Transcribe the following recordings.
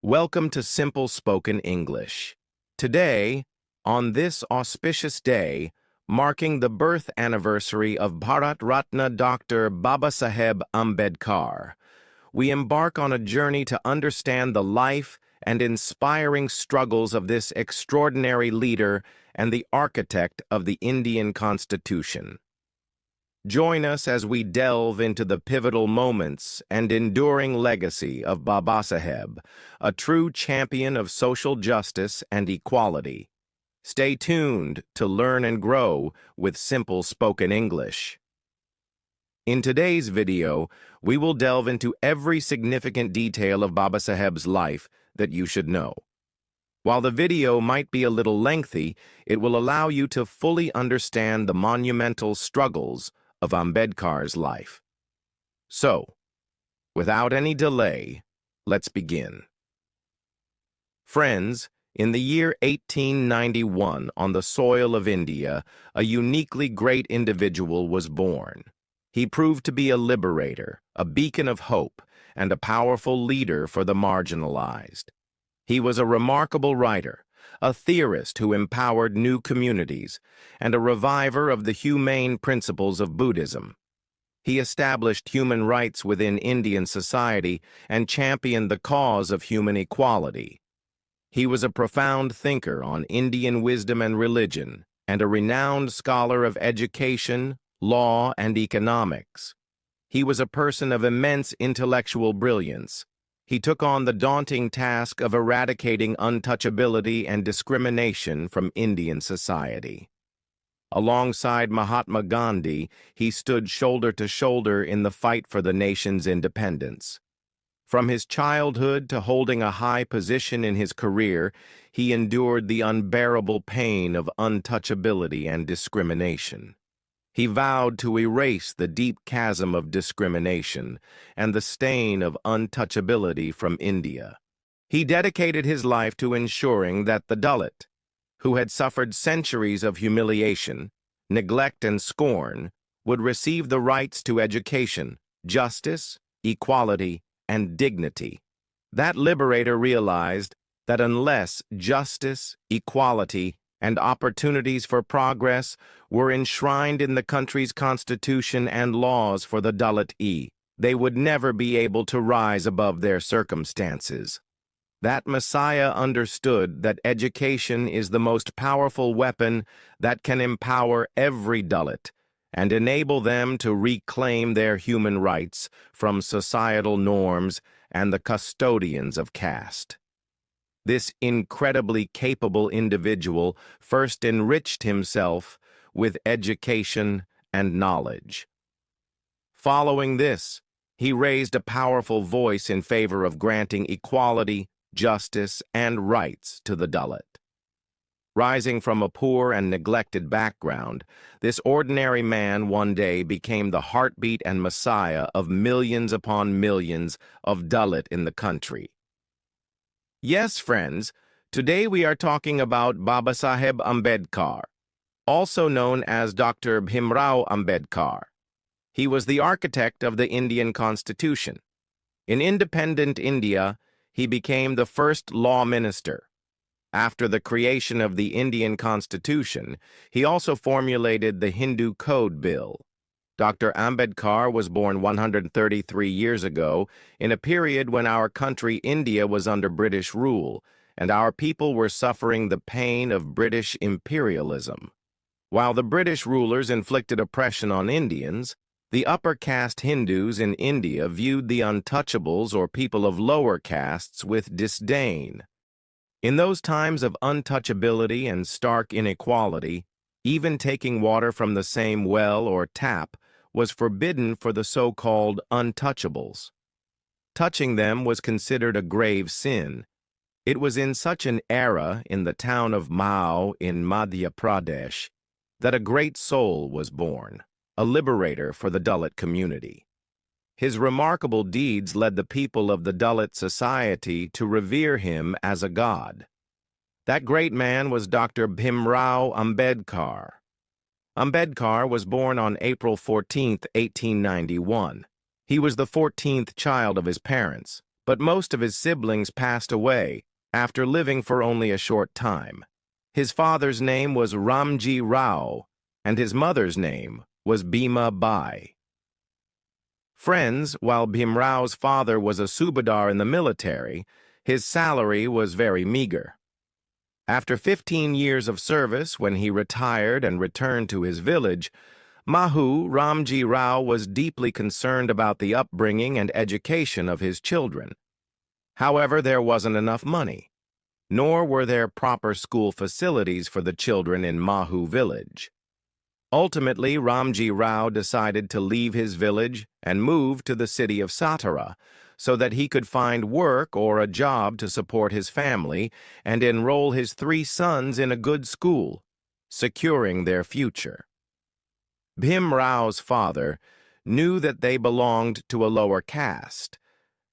Welcome to Simple Spoken English. Today, on this auspicious day, marking the birth anniversary of Bharat Ratna Dr. Babasaheb Ambedkar, we embark on a journey to understand the life and inspiring struggles of this extraordinary leader and the architect of the Indian Constitution. Join us as we delve into the pivotal moments and enduring legacy of Babasaheb, a true champion of social justice and equality. Stay tuned to learn and grow with Simple Spoken English. In today's video, we will delve into every significant detail of Babasaheb's life that you should know. While the video might be a little lengthy, it will allow you to fully understand the monumental struggles of Ambedkar's life. So, without any delay, let's begin. Friends, in the year 1891, on the soil of India, a uniquely great individual was born. He proved to be a liberator, a beacon of hope, and a powerful leader for the marginalized. He was a remarkable writer, a theorist who empowered new communities, and a reviver of the humane principles of Buddhism. He established human rights within Indian society and championed the cause of human equality. He was a profound thinker on Indian wisdom and religion, and a renowned scholar of education, law, and economics. He was a person of immense intellectual brilliance. He took on the daunting task of eradicating untouchability and discrimination from Indian society. Alongside Mahatma Gandhi, he stood shoulder to shoulder in the fight for the nation's independence. From his childhood to holding a high position in his career, he endured the unbearable pain of untouchability and discrimination. He vowed to erase the deep chasm of discrimination and the stain of untouchability from India. He dedicated his life to ensuring that the Dalit, who had suffered centuries of humiliation, neglect, and scorn, would receive the rights to education, justice, equality, and dignity. That liberator realized that unless justice, equality, and opportunities for progress were enshrined in the country's constitution and laws for the Dalit, they would never be able to rise above their circumstances. That Messiah understood that education is the most powerful weapon that can empower every Dalit and enable them to reclaim their human rights from societal norms and the custodians of caste. This incredibly capable individual first enriched himself with education and knowledge. Following this, he raised a powerful voice in favor of granting equality, justice, and rights to the Dalit. Rising from a poor and neglected background, this ordinary man one day became the heartbeat and messiah of millions upon millions of Dalit in the country. Yes, friends, today we are talking about Babasaheb Ambedkar, also known as Dr. Bhimrao Ambedkar. He was the architect of the Indian Constitution. In independent India, he became the first law minister. After the creation of the Indian Constitution, he also formulated the Hindu Code Bill. Dr. Ambedkar was born 133 years ago in a period when our country, India, was under British rule, and our people were suffering the pain of British imperialism. While the British rulers inflicted oppression on Indians, the upper caste Hindus in India viewed the untouchables or people of lower castes with disdain. In those times of untouchability and stark inequality, even taking water from the same well or tap was forbidden for the so-called untouchables. Touching them was considered a grave sin. It was in such an era in the town of Mao in Madhya Pradesh that a great soul was born, a liberator for the Dalit community. His remarkable deeds led the people of the Dalit society to revere him as a god. That great man was Dr. Bhimrao Ambedkar. Ambedkar was born on April 14, 1891. He was the 14th child of his parents, but most of his siblings passed away after living for only a short time. His father's name was Ramji Rao, and his mother's name was Bhima Bai. Friends, while Bhimrao's father was a subadar in the military, his salary was very meager. After 15 years of service, when he retired and returned to his village, Mahu Ramji Rao was deeply concerned about the upbringing and education of his children. However, there wasn't enough money, nor were there proper school facilities for the children in Mahu village. Ultimately, Ramji Rao decided to leave his village and move to the city of Satara so that he could find work or a job to support his family and enroll his 3 sons in a good school, securing their future. Bhim Rao's father knew that they belonged to a lower caste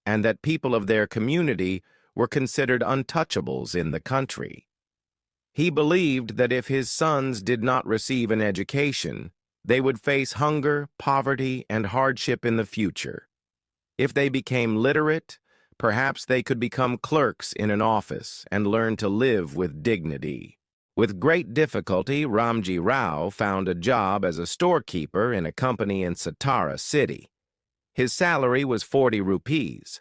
and that people of their community were considered untouchables in the country. He believed that if his sons did not receive an education, they would face hunger, poverty, and hardship in the future. If they became literate, perhaps they could become clerks in an office and learn to live with dignity. With great difficulty, Ramji Rao found a job as a storekeeper in a company in Satara city. His salary was 40 rupees.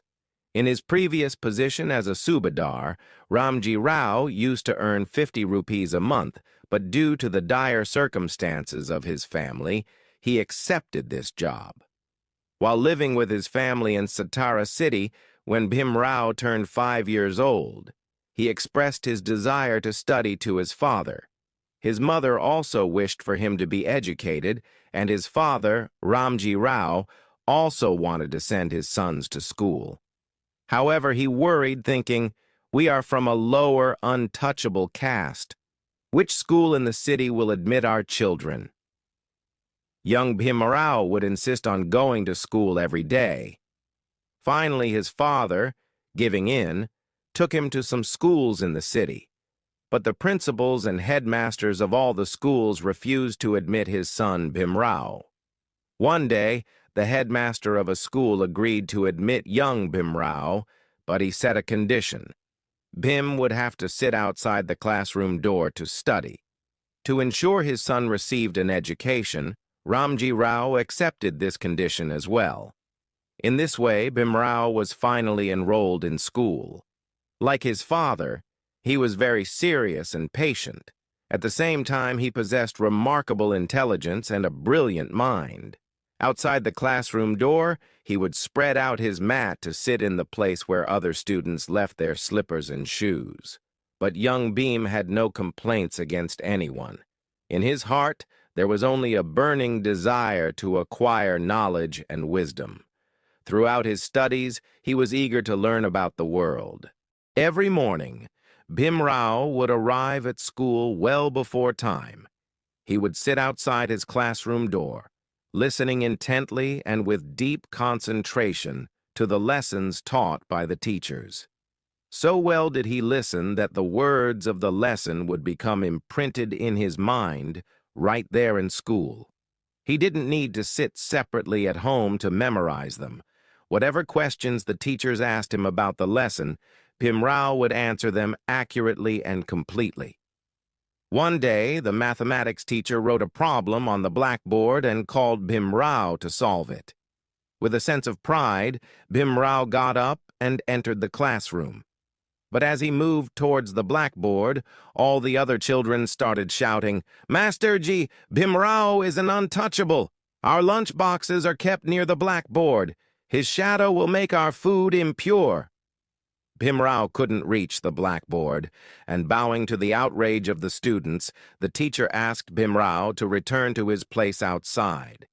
In his previous position as a subadar, Ramji Rao used to earn 50 rupees a month, but due to the dire circumstances of his family, he accepted this job. While living with his family in Satara city, when Bhim Rao turned 5 years old, he expressed his desire to study to his father. His mother also wished for him to be educated, and his father, Ramji Rao, also wanted to send his sons to school. However, he worried, thinking, "We are from a lower, untouchable caste. Which school in the city will admit our children?" Young Bhim Rao would insist on going to school every day. Finally, his father, giving in, took him to some schools in the city. But the principals and headmasters of all the schools refused to admit his son Bhim Rao. One day, the headmaster of a school agreed to admit young Bhim Rao, but he set a condition. Bhim would have to sit outside the classroom door to study. To ensure his son received an education, Ramji Rao accepted this condition as well. In this way, Bhim Rao was finally enrolled in school. Like his father, he was very serious and patient. At the same time, he possessed remarkable intelligence and a brilliant mind. Outside the classroom door, he would spread out his mat to sit in the place where other students left their slippers and shoes. But young Bhim had no complaints against anyone. In his heart, there was only a burning desire to acquire knowledge and wisdom. Throughout his studies, he was eager to learn about the world. Every morning, Bhim Rao would arrive at school well before time. He would sit outside his classroom door, listening intently and with deep concentration to the lessons taught by the teachers. So well did he listen that the words of the lesson would become imprinted in his mind right there in school. He didn't need to sit separately at home to memorize them. Whatever questions the teachers asked him about the lesson, Bhim Rao would answer them accurately and completely. One day, the mathematics teacher wrote a problem on the blackboard and called Bhim Rao to solve it. With a sense of pride, Bhim Rao got up and entered the classroom. But as he moved towards the blackboard, all the other children started shouting, "Masterji, Bhim Rao is an untouchable. Our lunch boxes are kept near the blackboard. His shadow will make our food impure." Bhim Rao couldn't reach the blackboard, and bowing to the outrage of the students, the teacher asked Bhim Rao to return to his place outside.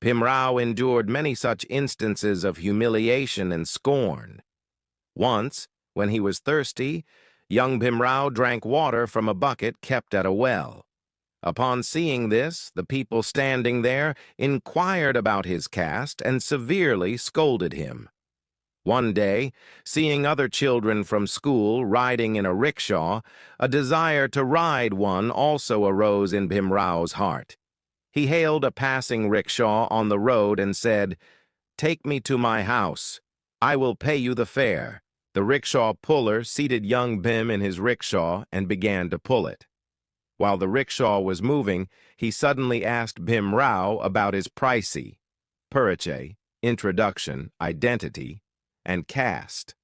Bhim Rao endured many such instances of humiliation and scorn. Once, when he was thirsty, young Bhim Rao drank water from a bucket kept at a well. Upon seeing this, the people standing there inquired about his caste and severely scolded him. One day, seeing other children from school riding in a rickshaw, a desire to ride one also arose in Bhim Rao's heart. He hailed a passing rickshaw on the road and said, "Take me to my house. I will pay you the fare." The rickshaw puller seated young Bhim in his rickshaw and began to pull it. While the rickshaw was moving, he suddenly asked Bhim Rao about his pricey, Pariche, introduction, identity, and caste.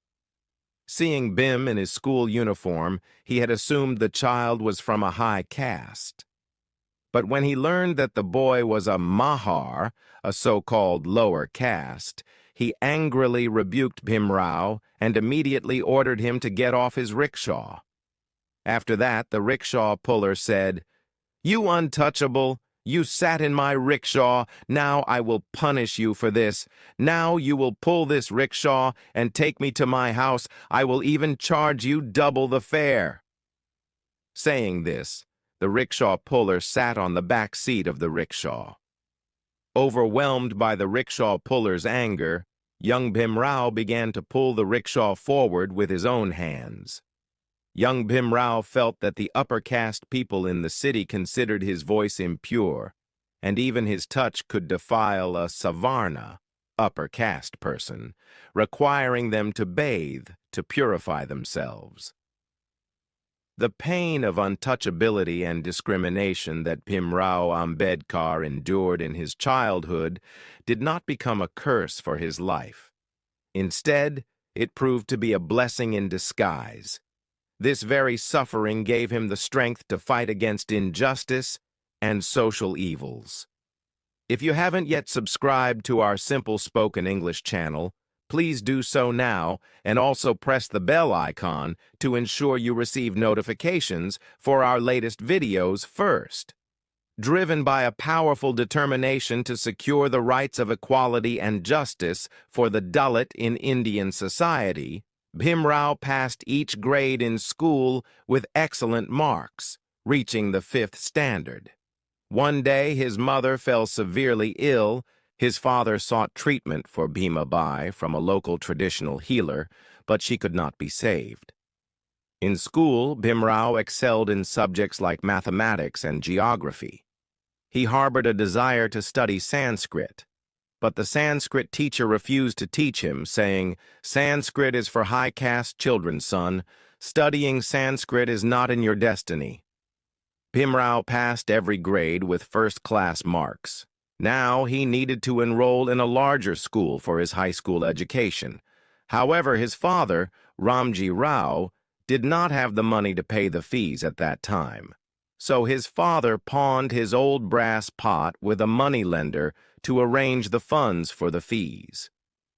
Seeing Bhim in his school uniform, he had assumed the child was from a high caste. But when he learned that the boy was a Mahar, a so-called lower caste, he angrily rebuked Bhim Rao and immediately ordered him to get off his rickshaw. After that, the rickshaw puller said, "You untouchable, you sat in my rickshaw, now I will punish you for this. Now you will pull this rickshaw and take me to my house. I will even charge you double the fare." Saying this, the rickshaw puller sat on the back seat of the rickshaw. Overwhelmed by the rickshaw puller's anger, young Bhim Rao began to pull the rickshaw forward with his own hands. Young Bhim Rao felt that the upper caste people in the city considered his voice impure, and even his touch could defile a Savarna, upper caste person, requiring them to bathe to purify themselves. The pain of untouchability and discrimination that Bhim Rao Ambedkar endured in his childhood did not become a curse for his life. Instead, it proved to be a blessing in disguise. This very suffering gave him the strength to fight against injustice and social evils. If you haven't yet subscribed to our Simple Spoken English channel, please do so now and also press the bell icon to ensure you receive notifications for our latest videos first. Driven by a powerful determination to secure the rights of equality and justice for the Dalit in Indian society, Bhim Rao passed each grade in school with excellent marks, reaching the 5th standard. One day, his mother fell severely ill. His father sought treatment for Bhima Bai from a local traditional healer, but she could not be saved. In school, Bhim Rao excelled in subjects like mathematics and geography. He harbored a desire to study Sanskrit, but the Sanskrit teacher refused to teach him, saying, "Sanskrit is for high caste children, son. Studying Sanskrit is not in your destiny." Bhim Rao passed every grade with first-class marks. Now he needed to enroll in a larger school for his high school education. However, his father, Ramji Rao, did not have the money to pay the fees at that time. So his father pawned his old brass pot with a moneylender to arrange the funds for the fees.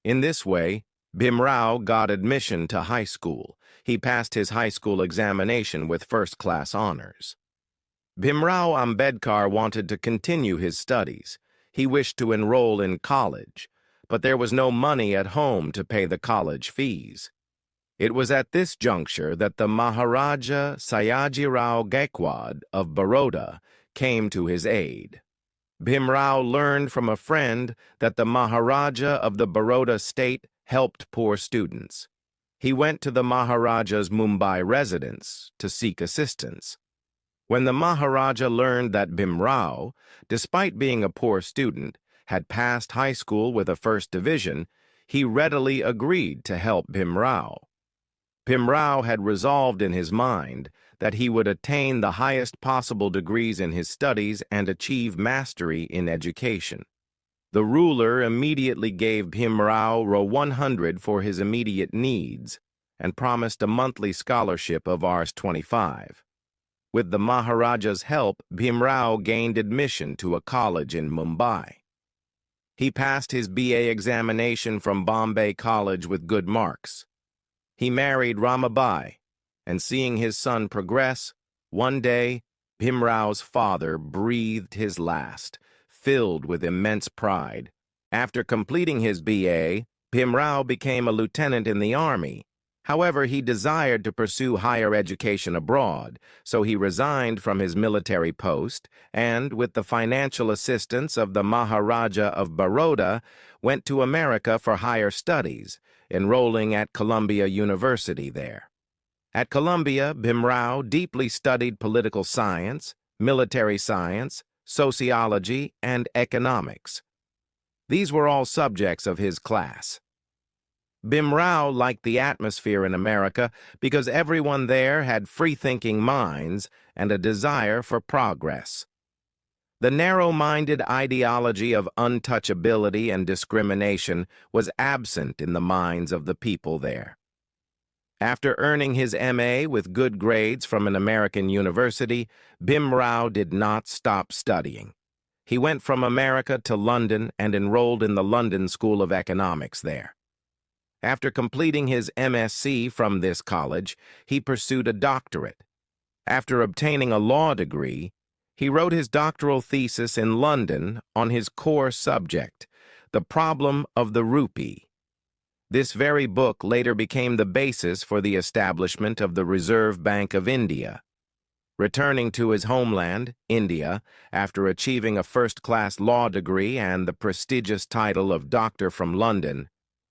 In this way, Bhim Rao got admission to high school. He passed his high school examination with first-class honors. Bhim Rao Ambedkar wanted to continue his studies. He wished to enroll in college, but there was no money at home to pay the college fees. It was at this juncture that the Maharaja Sayajirao Gaikwad of Baroda came to his aid. Bhim Rao learned from a friend that the Maharaja of the Baroda state helped poor students. He went to the Maharaja's Mumbai residence to seek assistance. When the Maharaja learned that Bhim Rao, despite being a poor student, had passed high school with a first division, he readily agreed to help Bhim Rao. Bhim Rao had resolved in his mind that he would attain the highest possible degrees in his studies and achieve mastery in education. The ruler immediately gave Bhim Rao Rs100 for his immediate needs and promised a monthly scholarship of Rs25. With the Maharaja's help, Bhim Rao gained admission to a college in Mumbai. He passed his BA examination from Bombay College with good marks. He married Ramabai, and seeing his son progress, one day, Bhim Rao's father breathed his last, filled with immense pride. After completing his BA, Bhim Rao became a lieutenant in the army. However, he desired to pursue higher education abroad, so he resigned from his military post and, with the financial assistance of the Maharaja of Baroda, went to America for higher studies, enrolling at Columbia University there. At Columbia, Bhim Rao deeply studied political science, military science, sociology, and economics. These were all subjects of his class. Bhimrao liked the atmosphere in America because everyone there had free-thinking minds and a desire for progress. The narrow-minded ideology of untouchability and discrimination was absent in the minds of the people there. After earning his M.A. with good grades from an American university, Bhimrao did not stop studying. He went from America to London and enrolled in the London School of Economics there. After completing his MSc from this college, he pursued a doctorate. After obtaining a law degree, he wrote his doctoral thesis in London on his core subject, the problem of the rupee. This very book later became the basis for the establishment of the Reserve Bank of India. Returning to his homeland, India, after achieving a first-class law degree and the prestigious title of Doctor from London,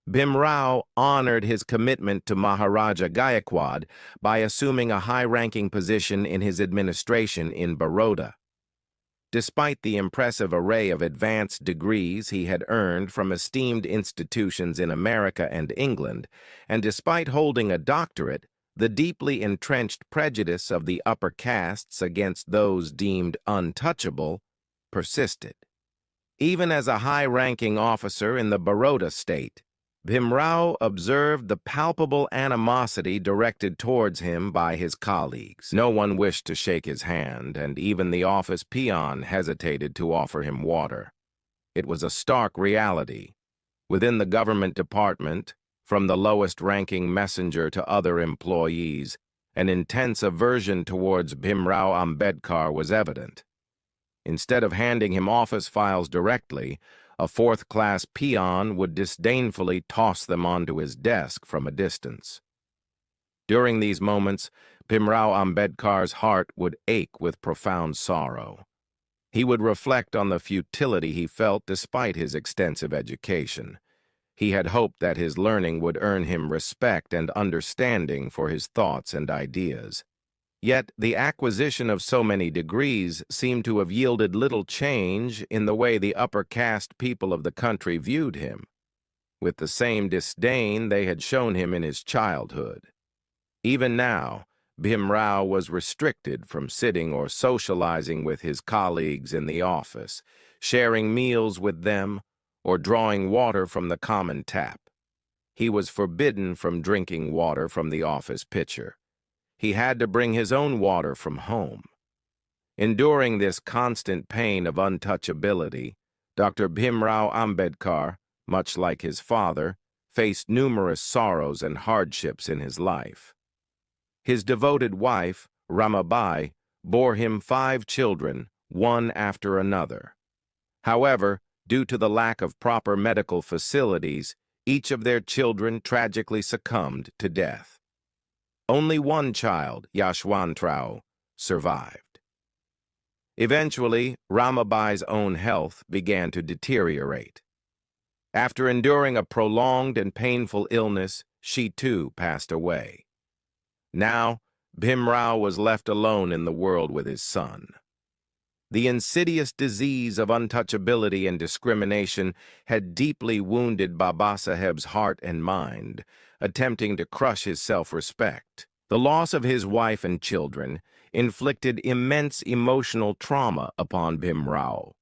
Bhimrao honored his commitment to Maharaja Gayakwad by assuming a high-ranking position in his administration in Baroda. Despite the impressive array of advanced degrees he had earned from esteemed institutions in America and England, and despite holding a doctorate, the deeply entrenched prejudice of the upper castes against those deemed untouchable persisted. Even as a high-ranking officer in the Baroda state, Bhimrao observed the palpable animosity directed towards him by his colleagues. No one wished to shake his hand, and even the office peon hesitated to offer him water. It was a stark reality. Within the government department, from the lowest-ranking messenger to other employees, an intense aversion towards Bhimrao Ambedkar was evident. Instead of handing him office files directly, a fourth-class peon would disdainfully toss them onto his desk from a distance. During these moments, Bhimrao Ambedkar's heart would ache with profound sorrow. He would reflect on the futility he felt despite his extensive education. He had hoped that his learning would earn him respect and understanding for his thoughts and ideas. Yet the acquisition of so many degrees seemed to have yielded little change in the way the upper caste people of the country viewed him, with the same disdain they had shown him in his childhood. Even now, Bhimrao was restricted from sitting or socializing with his colleagues in the office, sharing meals with them, or drawing water from the common tap. He was forbidden from drinking water from the office pitcher. He had to bring his own water from home. Enduring this constant pain of untouchability, Dr. Bhimrao Ambedkar, much like his father, faced numerous sorrows and hardships in his life. His devoted wife, Ramabai, bore him 5 children, one after another. However, due to the lack of proper medical facilities, each of their children tragically succumbed to death. Only one child, Yashwantrao, survived. Eventually, Ramabai's own health began to deteriorate. After enduring a prolonged and painful illness, she too passed away. Now, Bhimrao was left alone in the world with his son. The insidious disease of untouchability and discrimination had deeply wounded Babasaheb's heart and mind, attempting to crush his self-respect. The loss of his wife and children inflicted immense emotional trauma upon Bhimrao.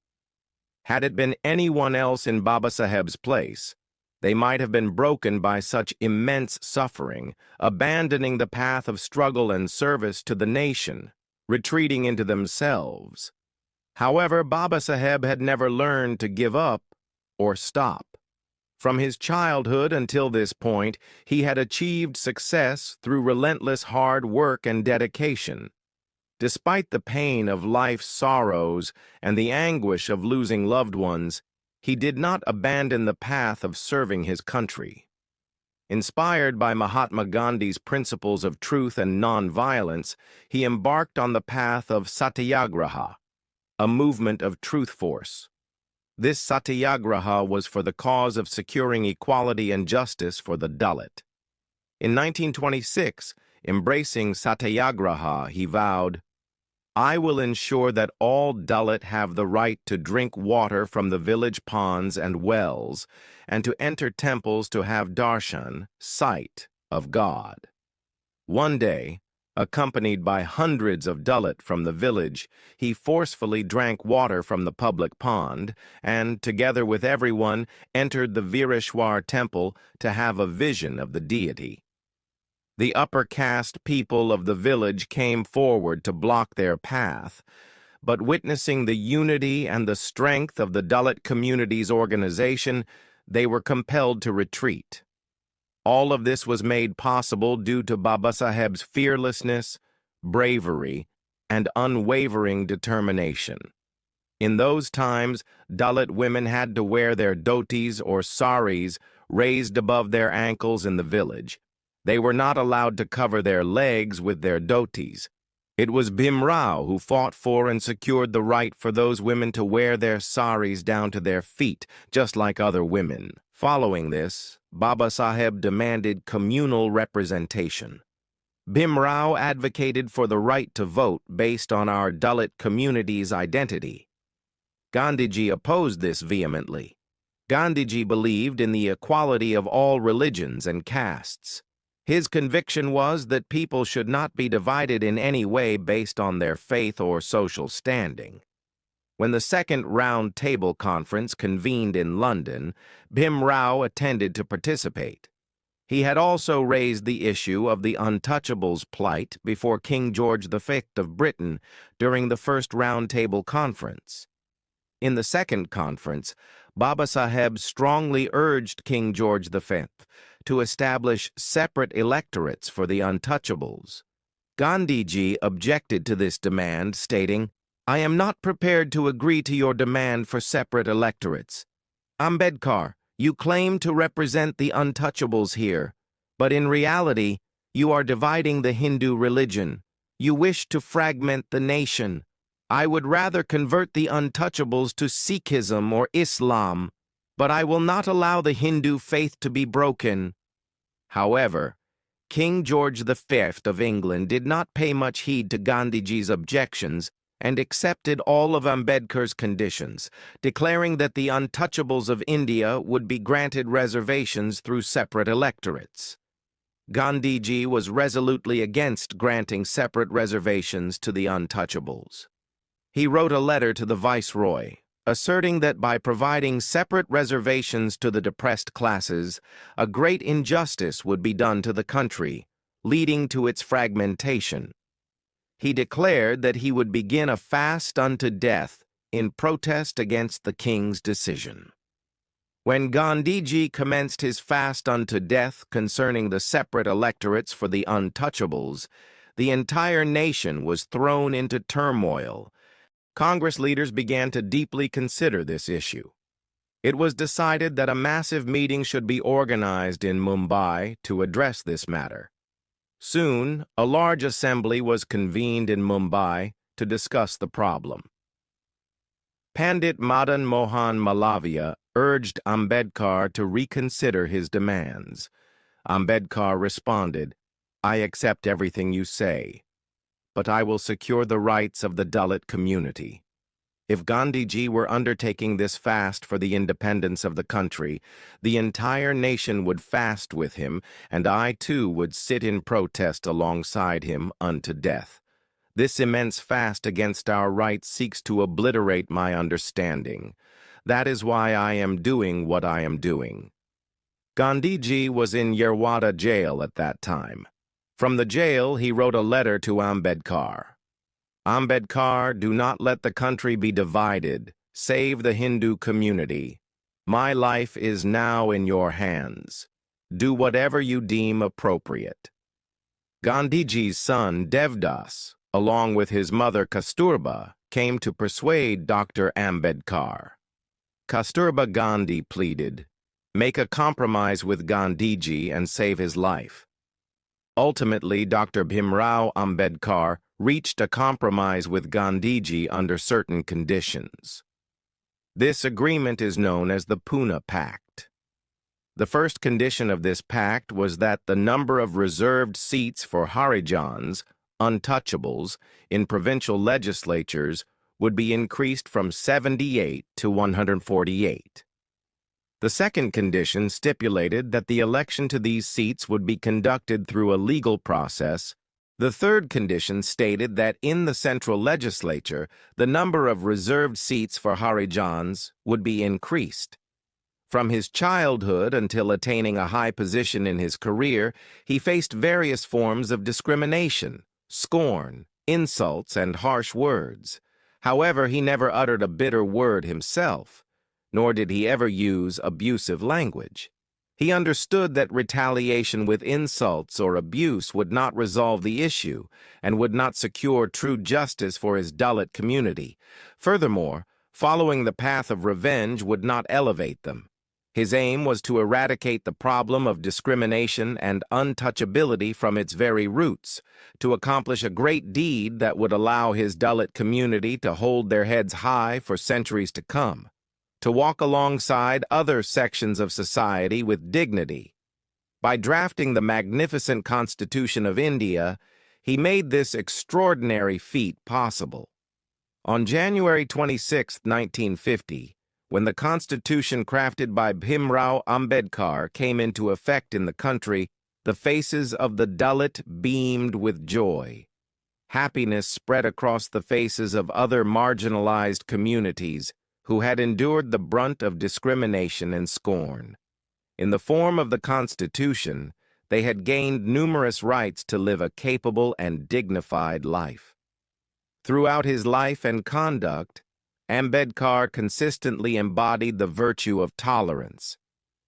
Had it been anyone else in Babasaheb's place, they might have been broken by such immense suffering, abandoning the path of struggle and service to the nation, retreating into themselves. However, Babasaheb had never learned to give up or stop. From his childhood until this point, he had achieved success through relentless hard work and dedication. Despite the pain of life's sorrows and the anguish of losing loved ones, he did not abandon the path of serving his country. Inspired by Mahatma Gandhi's principles of truth and nonviolence, he embarked on the path of satyagraha, a movement of truth force. This satyagraha was for the cause of securing equality and justice for the Dalit. In 1926, embracing satyagraha, he vowed, I will ensure that all Dalit have the right to drink water from the village ponds and wells, and to enter temples to have darshan, sight, of God. One day, accompanied by hundreds of Dalit from the village, he forcefully drank water from the public pond and, together with everyone, entered the Vireshwar temple to have a vision of the deity. The upper caste people of the village came forward to block their path, but witnessing the unity and the strength of the Dalit community's organization, they were compelled to retreat. All of this was made possible due to Babasaheb's fearlessness, bravery, and unwavering determination. In those times, Dalit women had to wear their dhotis or saris raised above their ankles in the village. They were not allowed to cover their legs with their dhotis. It was Bhimrao who fought for and secured the right for those women to wear their saris down to their feet, just like other women. Following this, Babasaheb demanded communal representation. Bhimrao advocated for the right to vote based on our Dalit community's identity. Gandhiji opposed this vehemently. Gandhiji believed in the equality of all religions and castes. His conviction was that people should not be divided in any way based on their faith or social standing. When the Second Round Table Conference convened in London, Bhimrao attended to participate. He had also raised the issue of the untouchables' plight before King George V of Britain during the First Round Table Conference. In the second conference, Babasaheb strongly urged King George V to establish separate electorates for the untouchables. Gandhiji objected to this demand, stating, "I am not prepared to agree to your demand for separate electorates. Ambedkar, you claim to represent the untouchables here, but in reality, you are dividing the Hindu religion. You wish to fragment the nation. I would rather convert the untouchables to Sikhism or Islam, but I will not allow the Hindu faith to be broken." However, King George V of England did not pay much heed to Gandhiji's objections and accepted all of Ambedkar's conditions, declaring that the untouchables of India would be granted reservations through separate electorates. Gandhiji was resolutely against granting separate reservations to the untouchables. He wrote a letter to the Viceroy, asserting that by providing separate reservations to the depressed classes, a great injustice would be done to the country, leading to its fragmentation. He declared that he would begin a fast unto death in protest against the king's decision. When Gandhiji commenced his fast unto death concerning the separate electorates for the untouchables, the entire nation was thrown into turmoil. Congress leaders began to deeply consider this issue. It was decided that a massive meeting should be organized in Mumbai to address this matter. Soon, a large assembly was convened in Mumbai to discuss the problem. Pandit Madan Mohan Malaviya urged Ambedkar to reconsider his demands. Ambedkar responded, "I accept everything you say, but I will secure the rights of the Dalit community. If Gandhiji were undertaking this fast for the independence of the country, the entire nation would fast with him, and I too would sit in protest alongside him unto death. This immense fast against our rights seeks to obliterate my understanding. That is why I am doing what I am doing." Gandhiji was in Yerwada jail at that time. From the jail, he wrote a letter to Ambedkar. "Ambedkar, do not let the country be divided. Save the Hindu community. My life is now in your hands. Do whatever you deem appropriate." Gandhiji's son, Devdas, along with his mother Kasturba, came to persuade Dr. Ambedkar. Kasturba Gandhi pleaded, "Make a compromise with Gandhiji and save his life." Ultimately, Dr. Bhimrao Ambedkar reached a compromise with Gandhiji under certain conditions. This agreement is known as the Poona Pact. The first condition of this pact was that the number of reserved seats for Harijans, untouchables in provincial legislatures would be increased from 78 to 148. The second condition stipulated that the election to these seats would be conducted through a legal process. The third condition stated that in the central legislature, the number of reserved seats for Harijans would be increased. From his childhood until attaining a high position in his career, he faced various forms of discrimination, scorn, insults, and harsh words. However, he never uttered a bitter word himself, nor did he ever use abusive language. He understood that retaliation with insults or abuse would not resolve the issue and would not secure true justice for his Dalit community. Furthermore, following the path of revenge would not elevate them. His aim was to eradicate the problem of discrimination and untouchability from its very roots, to accomplish a great deed that would allow his Dalit community to hold their heads high for centuries to come, to walk alongside other sections of society with dignity. By drafting the magnificent Constitution of India, he made this extraordinary feat possible. On January 26, 1950, when the Constitution crafted by Bhimrao Ambedkar came into effect in the country, the faces of the Dalit beamed with joy. Happiness spread across the faces of other marginalized communities who had endured the brunt of discrimination and scorn. In the form of the Constitution, they had gained numerous rights to live a capable and dignified life. Throughout his life and conduct, Ambedkar consistently embodied the virtue of tolerance.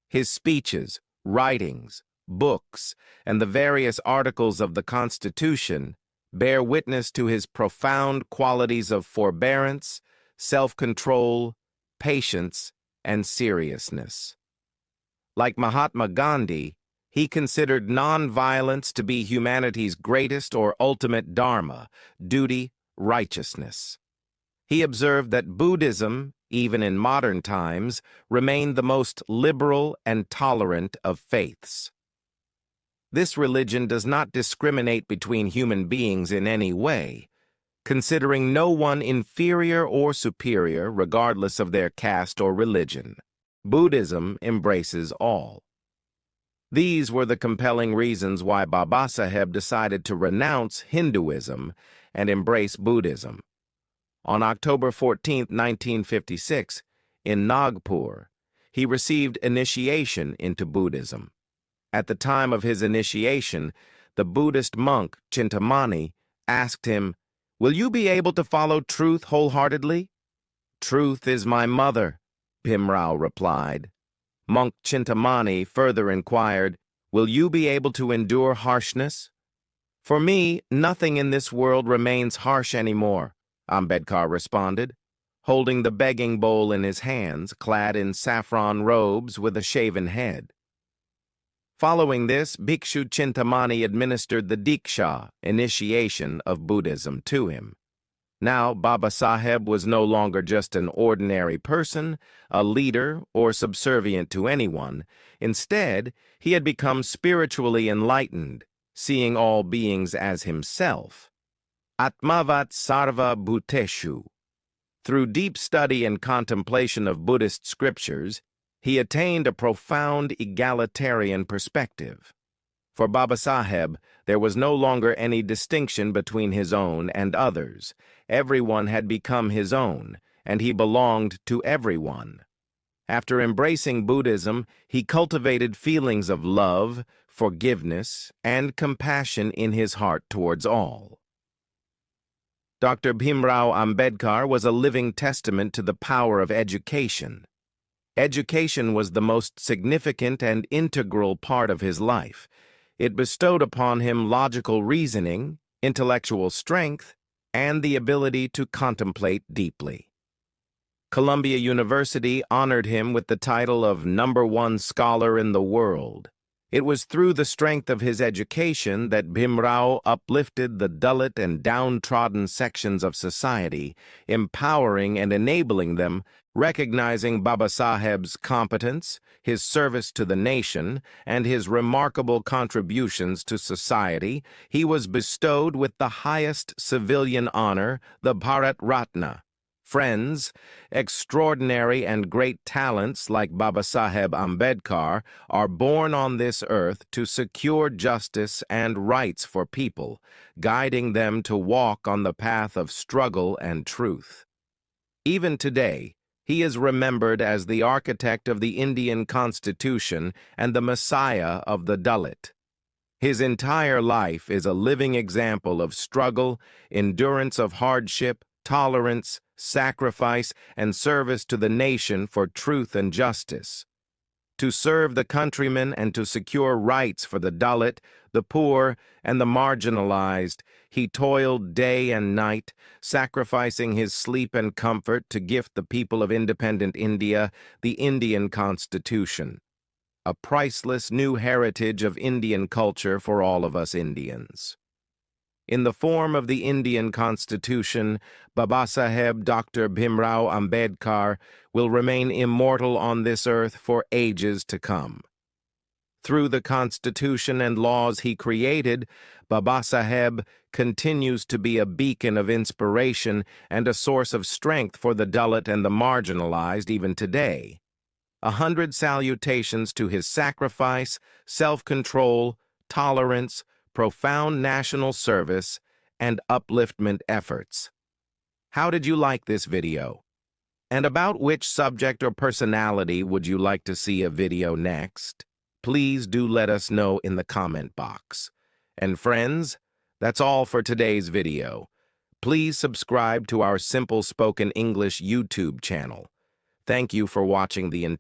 His speeches, writings, books, and the various articles of the Constitution bear witness to his profound qualities of forbearance, self-control, patience, and seriousness. Like Mahatma Gandhi, he considered non-violence to be humanity's greatest or ultimate dharma, duty, righteousness. He observed that Buddhism, even in modern times, remained the most liberal and tolerant of faiths. This religion does not discriminate between human beings in any way, considering no one inferior or superior regardless of their caste or religion. Buddhism embraces all. These were the compelling reasons why Babasaheb decided to renounce Hinduism and embrace Buddhism. On October 14, 1956, in Nagpur, he received initiation into Buddhism. At the time of his initiation, the Buddhist monk Chintamani asked him, "Will you be able to follow truth wholeheartedly?" "Truth is my mother," Bhimrao replied. Monk Chintamani further inquired, "Will you be able to endure harshness?" "For me, nothing in this world remains harsh anymore," Ambedkar responded, holding the begging bowl in his hands, clad in saffron robes with a shaven head. Following this, Bhikshu Chintamani administered the Diksha, initiation of Buddhism, to him. Now, Babasaheb was no longer just an ordinary person, a leader, or subservient to anyone. Instead, he had become spiritually enlightened, seeing all beings as himself. Atmavat sarva bhuteshu. Through deep study and contemplation of Buddhist scriptures, he attained a profound egalitarian perspective. For Babasaheb, there was no longer any distinction between his own and others. Everyone had become his own, and he belonged to everyone. After embracing Buddhism, he cultivated feelings of love, forgiveness, and compassion in his heart towards all. Dr. Bhimrao Ambedkar was a living testament to the power of education. Education was the most significant and integral part of his life. It bestowed upon him logical reasoning, intellectual strength, and the ability to contemplate deeply. Columbia University honored him with the title of #1 scholar in the world. It was through the strength of his education that Bhimrao uplifted the Dalit and downtrodden sections of society, empowering and enabling them Recognizing Babasaheb's competence, his service to the nation, and his remarkable contributions to society, he was bestowed with the highest civilian honor, the Bharat Ratna. Friends, extraordinary and great talents like Babasaheb Ambedkar are born on this earth to secure justice and rights for people, guiding them to walk on the path of struggle and truth. Even today, he is remembered as the architect of the Indian Constitution and the Messiah of the Dalit. His entire life is a living example of struggle, endurance of hardship, tolerance, sacrifice, and service to the nation for truth and justice. To serve the countrymen and to secure rights for the Dalit, the poor, and the marginalized, he toiled day and night, sacrificing his sleep and comfort to gift the people of independent India the Indian Constitution, a priceless new heritage of Indian culture for all of us Indians. In the form of the Indian Constitution, Babasaheb Dr. Bhimrao Ambedkar will remain immortal on this earth for ages to come. Through the Constitution and laws he created, Babasaheb continues to be a beacon of inspiration and a source of strength for the Dalit and the marginalized even today. 100 salutations to his sacrifice, self-control, tolerance, profound national service, and upliftment efforts. How did you like this video? And about which subject or personality would you like to see a video next? Please do let us know in the comment box. And friends, that's all for today's video. Please subscribe to our Simple Spoken English YouTube channel. Thank you for watching the entire